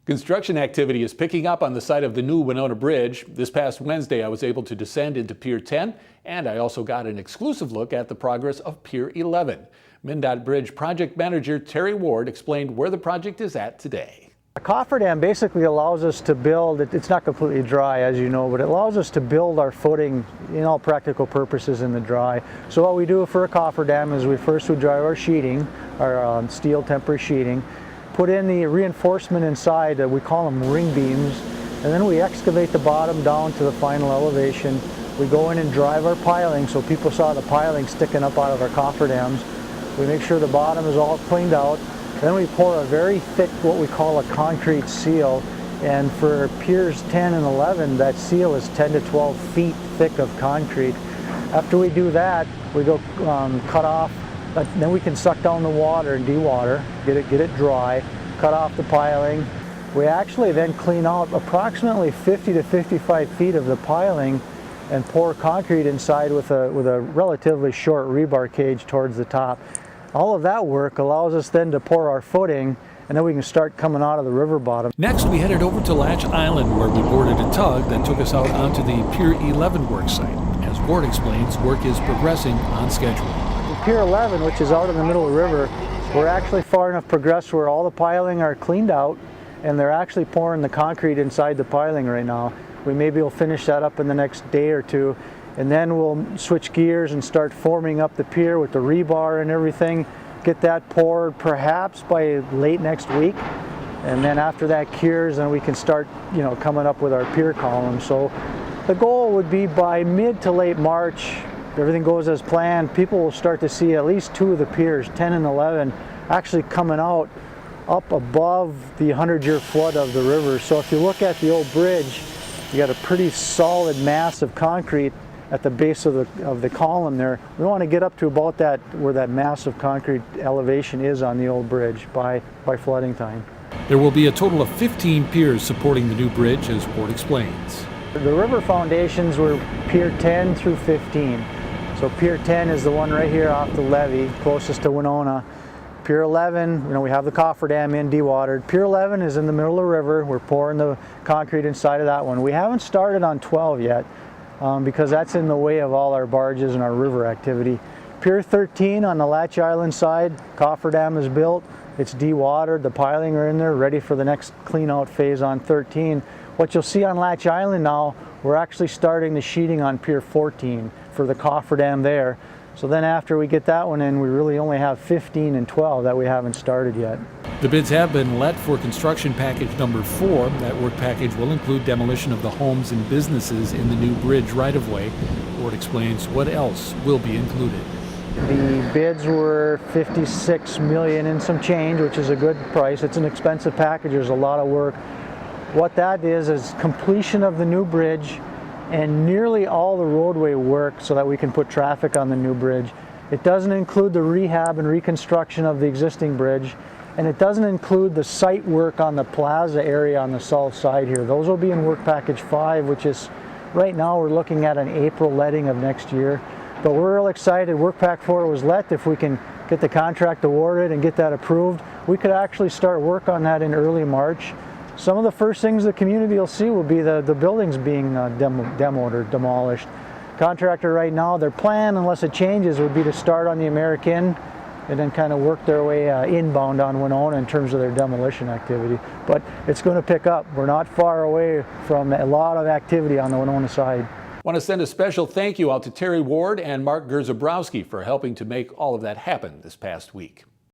Construction activity is picking up on the site of the new Winona Bridge. This past Wednesday, I was able to descend into Pier 10, and I also got an exclusive look at the progress of Pier 11. MnDOT Bridge Project Manager Terry Ward explained where the project is at today. A Cofferdam basically allows us to build, it's not completely dry as you know, but it allows us to build our footing in all practical purposes in the dry. So what we do for a Cofferdam is we first would dry our sheeting, our steel temporary sheeting, put in the reinforcement inside, we call them ring beams, and then we excavate the bottom down to the final elevation. We go in and drive our piling, so people saw the piling sticking up out of our cofferdams. We make sure the bottom is all cleaned out. Then we pour a very thick, what we call a concrete seal, and for Piers 10 and 11, that seal is 10 to 12 feet thick of concrete. After we do that, we go cut off. Then we can suck down the water and dewater, get it dry, cut off the piling. We actually then clean out approximately 50 to 55 feet of the piling and pour concrete inside with a relatively short rebar cage towards the top. All of that work allows us then to pour our footing, and then we can start coming out of the river bottom. Next, we headed over to Latch Island, where we boarded a tug that took us out onto the Pier 11 work site. As Ward explains, work is progressing on schedule. Pier 11, which is out in the middle of the river, we're actually far enough progressed where all the piling are cleaned out, and they're actually pouring the concrete inside the piling right now. We maybe will finish that up in the next day or two, and then we'll switch gears and start forming up the pier with the rebar and everything, get that poured perhaps by late next week, and then after that cures, then we can start, coming up with our pier column. So the goal would be by mid to late March, if everything goes as planned, people will start to see at least two of the piers, 10 and 11, actually coming out up above the 100-year flood of the river. So if you look at the old bridge, you got a pretty solid mass of concrete at the base of the column there. We want to get up to about that, where that massive concrete elevation is on the old bridge by flooding time. There will be a total of 15 piers supporting the new bridge, as Ward explains. The river foundations were Pier 10 through 15. So Pier 10 is the one right here off the levee, closest to Winona. Pier 11, we have the Cofferdam in dewatered. Pier 11 is in the middle of the river. We're pouring the concrete inside of that one. We haven't started on 12 yet because that's in the way of all our barges and our river activity. Pier 13 on the Latch Island side, Cofferdam is built. It's dewatered, the piling are in there, ready for the next clean out phase on 13. What you'll see on Latch Island now, we're actually starting the sheeting on Pier 14 for the Cofferdam there. So then after we get that one in, we really only have 15 and 12 that we haven't started yet. The bids have been let for construction package number 4. That work package will include demolition of the homes and businesses in the new bridge right-of-way. Ward explains what else will be included. The bids were $56 million and some change, which is a good price. It's an expensive package, there's a lot of work. What that is completion of the new bridge and nearly all the roadway work so that we can put traffic on the new bridge. It doesn't include the rehab and reconstruction of the existing bridge, and it doesn't include the site work on the plaza area on the south side here. Those will be in work package 5, which is, right now we're looking at an April letting of next year. But we're real excited. Work pack 4 was let. If we can get the contract awarded and get that approved, we could actually start work on that in early March. Some of the first things the community will see will be the buildings being demoed or demolished. Contractor right now, their plan, unless it changes, would be to start on the American and then kind of work their way inbound on Winona in terms of their demolition activity. But it's going to pick up. We're not far away from a lot of activity on the Winona side. I want to send a special thank you out to Terry Ward and Mark Gerzabrowski for helping to make all of that happen this past week.